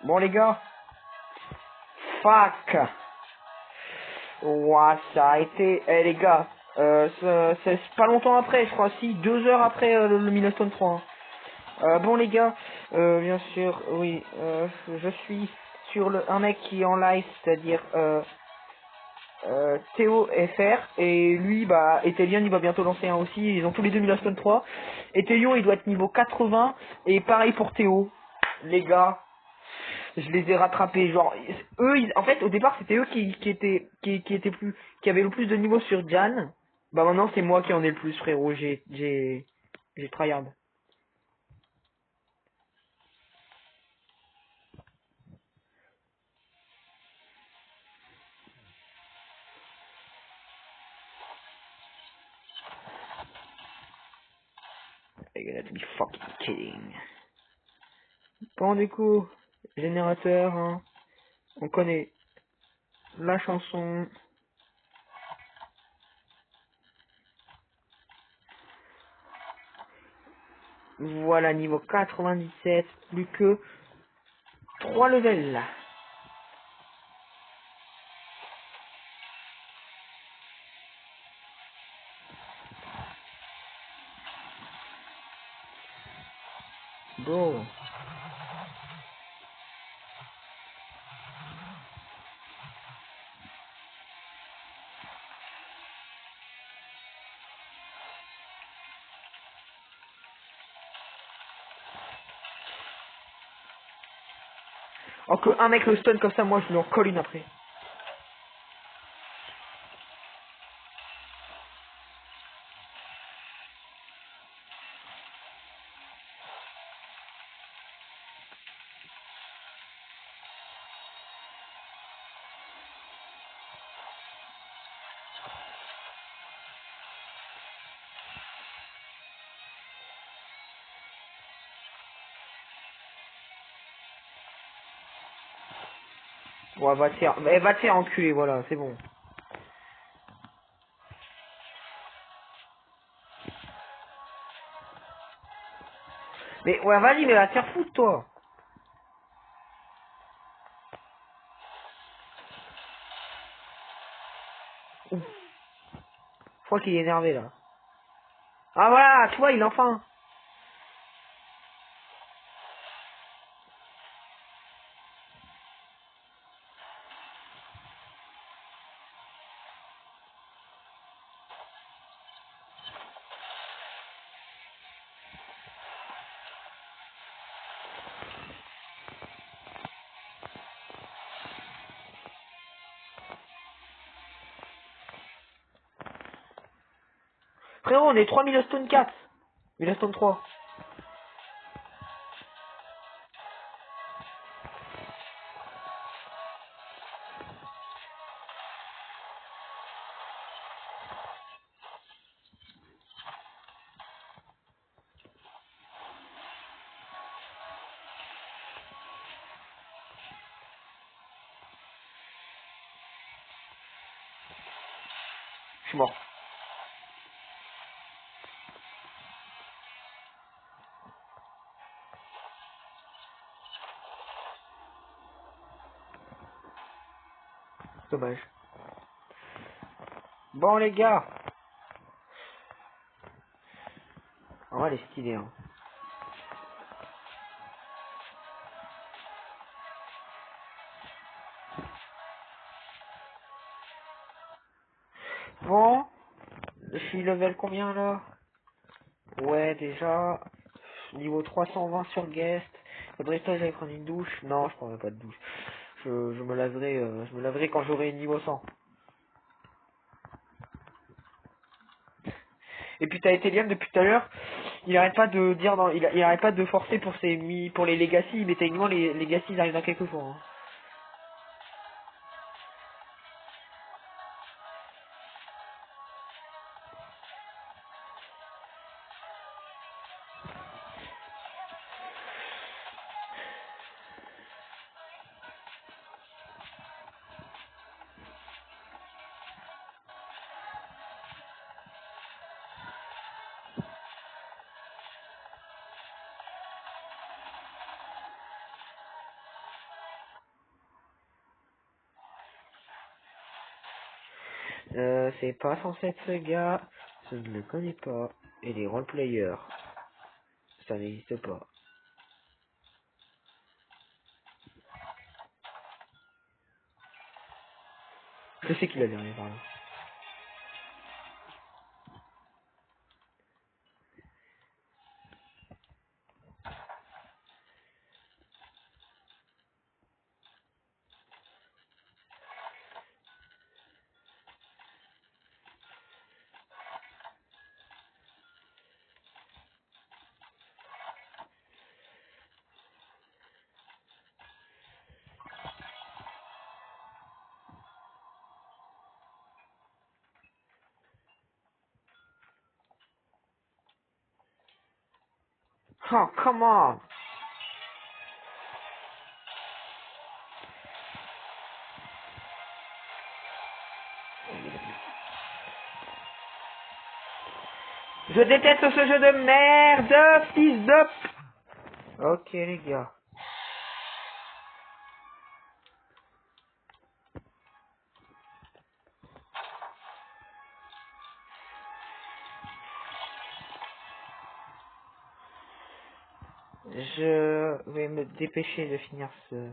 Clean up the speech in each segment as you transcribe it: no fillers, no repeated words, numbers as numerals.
Bon les gars. Fuck. Ouah, ça a été... Eh les gars. C'est pas longtemps après, je crois, si, 2 heures après le Milestone 3. Hein. Bon les gars, bien sûr, oui, je suis sur un mec qui est en live, c'est-à-dire Théo FR, et lui, bah, et Télion, il va bientôt lancer un aussi, ils ont tous les deux Milestone 3, et Télion, il doit être niveau 80, et pareil pour Théo, les gars, je les ai rattrapés, genre, eux, en fait, au départ, c'était eux qui étaient qui avaient le plus de niveau sur Jan, bah maintenant, c'est moi qui en ai le plus, frérot, j'ai tryhard. You gotta be fucking kidding. Bon, du coup, générateur, hein, on connaît la chanson. Voilà, niveau 97, plus que 3 levels. Bon. Encore un mec le stun comme ça, moi je lui en colle une après. Ouais, va te faire enculer, voilà, c'est bon. Mais ouais, vas-y, mais va te faire foutre, toi. Ouf, je crois qu'il est énervé, là. Ah voilà, tu vois, il a enfin. Frérot, on est 3 Milestone 4. Milestone 3. Je suis mort. Dommage. Bon, les gars. En vrai, elle est stylée, hein. Bon. Je suis level combien là? Ouais, déjà. Niveau 320 sur guest. Faudrait que j'aille prendre une douche. Non, je prendrai pas de douche. Je me laverai quand j'aurai niveau 100. Et puis t'as été liam depuis tout à l'heure. Il arrête pas de dire il arrête pas de forcer pour pour les legacy, mais techniquement les legacy ils arrivent dans quelques jours. Hein. C'est pas censé être ce gars. Je ne le connais pas. Et les roleplayers. Ça n'existe pas. Je sais qu'il a derrière par là. Oh, come on! Je déteste ce jeu de merde, fils de... Ok, les gars. Je vais me dépêcher de finir ce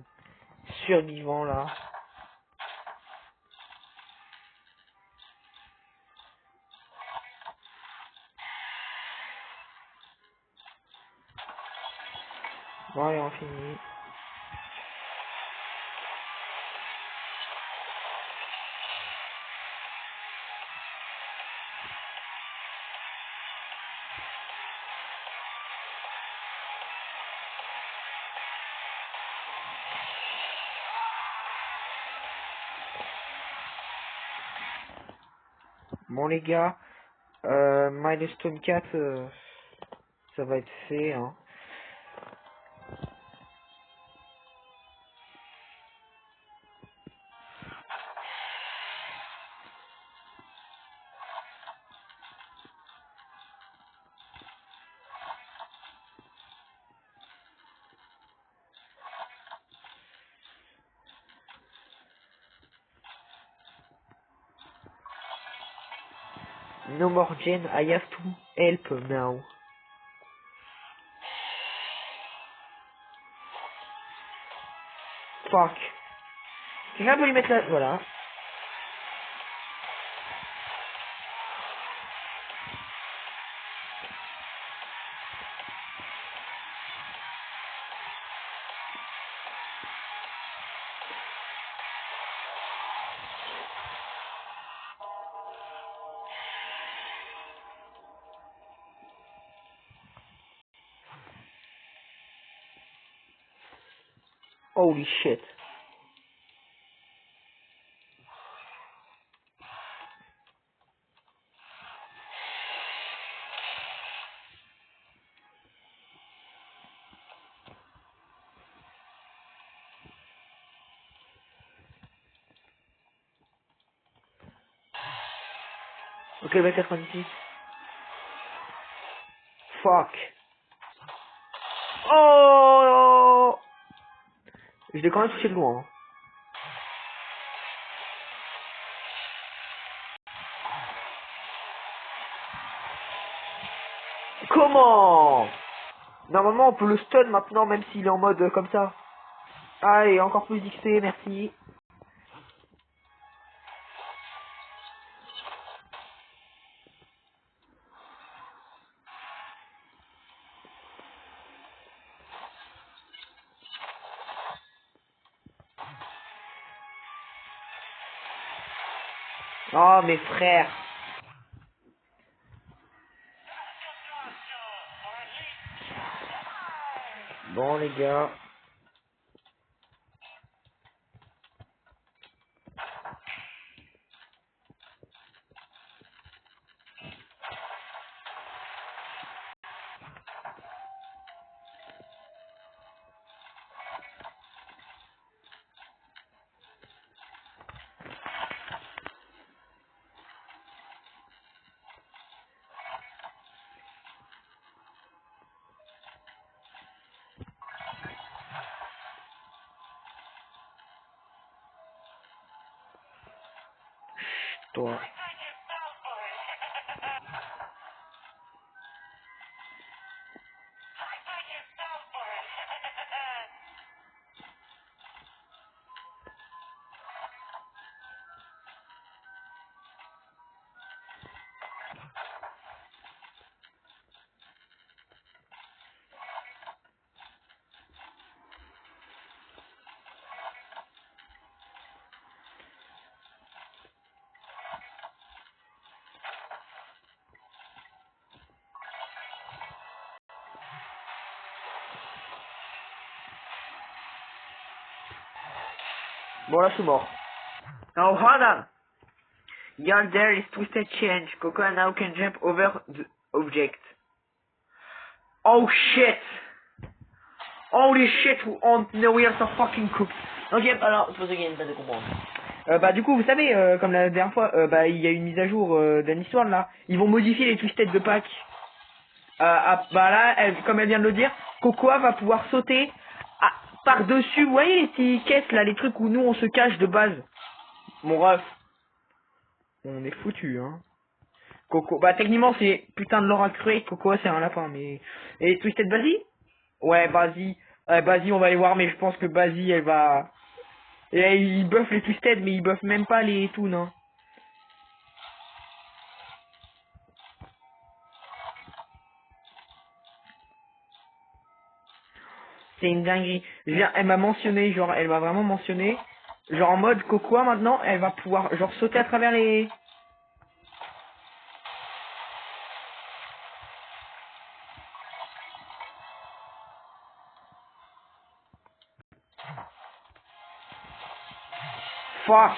survivant là. Bon, allez, on finit. Bon, les gars, Milestone 4, ça va être fait, hein. No more Jen, I have to help now. Fuck. Quelqu'un peut lui mettre la... Voilà. Holy shit. Ok, va faire ici. Fuck. Oh! Je l'ai quand même touché de loin. Hein. Comment? Normalement, on peut le stun maintenant, même s'il est en mode comme ça. Allez, encore plus d'XP, merci. Oh, mes frères. Bon, les gars. toi. Bon là je suis mort. Now hold on. Your there is twisted change. Coco now can jump over the object. Oh shit. Holy shit, no we are so fucking cooked. Ok, alors, c'est pour ça qu'il y a une base de comprendre. Bah du coup vous savez comme la dernière fois bah il y a une mise à jour d'un histoire là. Ils vont modifier les twisted de Pâques. Bah là comme elle vient de le dire, Cocoa va pouvoir sauter par dessus. Vous voyez les petites caisses là, les trucs où nous on se cache de base. Mon ref. On est foutu hein. Coco, bah techniquement c'est putain de Laura Craig, Coco c'est un lapin mais... Et Twisted Basie. Ouais Basie, Basie on va aller voir mais je pense que Basie elle va... Et il buff les Twisted mais il buff même pas les Toons hein. C'est une dinguerie. Je veux dire, elle m'a mentionné, genre elle m'a vraiment mentionné. Genre en mode Coco maintenant elle va pouvoir genre sauter à travers les... Fuck.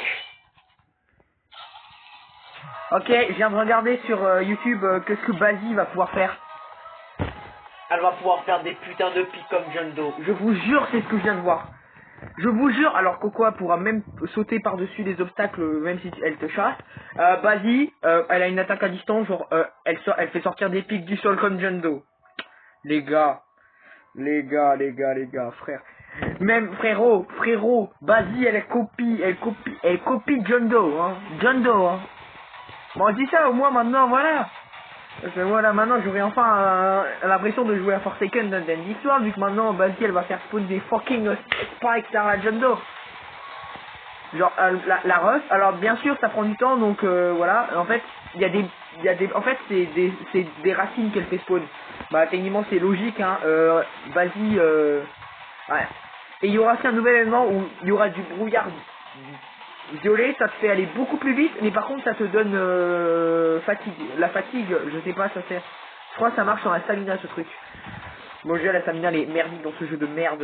Ok, je viens de regarder sur YouTube qu'est-ce que Basie va pouvoir faire. Elle va pouvoir faire des putains de pics comme John Doe. Je vous jure, c'est ce que je viens de voir. Je vous jure, alors Coco pourra même sauter par-dessus les obstacles, même si elle te chasse. Basie, elle a une attaque à distance, genre, elle fait sortir des pics du sol comme John Doe. Les gars, frère. Même frérot, Basie, elle copie John Doe, hein. John Doe, hein. Bon, je dis ça, au moins maintenant, voilà. Parce que voilà, maintenant j'aurai enfin l'impression de jouer à Forsaken dans l'histoire, vu que maintenant Basie elle va faire spawn des fucking spikes dans la John Doe. Genre la ref, alors bien sûr ça prend du temps donc voilà, en fait en fait c'est des racines qu'elle fait spawn. Bah techniquement c'est logique hein, Basie ouais. Et il y aura aussi un nouvel événement où il y aura du brouillard violet, ça te fait aller beaucoup plus vite, mais par contre ça te donne fatigue. La fatigue, je sais pas, ça sert. Je crois que ça marche sur la stamina ce truc. Bon déjà la stamina elle est merdique dans ce jeu de merde,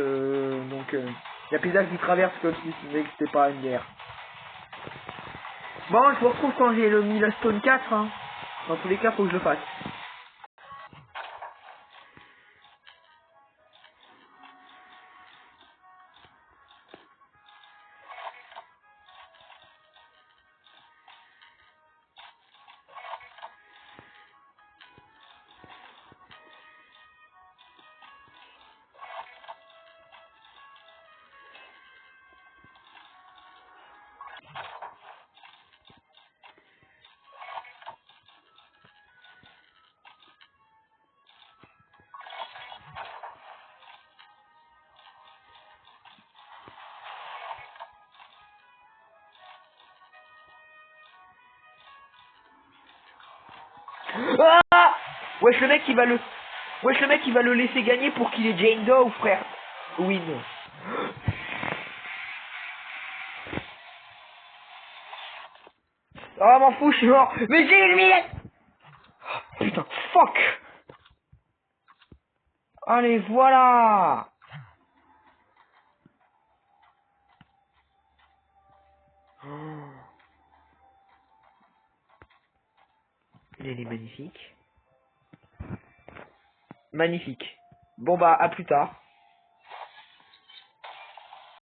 donc il y a paysage qui traverse comme si c'était pas une guerre. Bon je vous retrouve quand j'ai le Milestone 4 hein. Dans tous les cas faut que je le fasse. Ah wesh le mec il va le... Wesh le mec il va le laisser gagner pour qu'il ait Jane Doe frère. Win. Oh m'en fous je suis mort. Mais j'ai une minute. Putain fuck. Allez voilà. Oh. Il est magnifique. Magnifique. Bon bah à plus tard.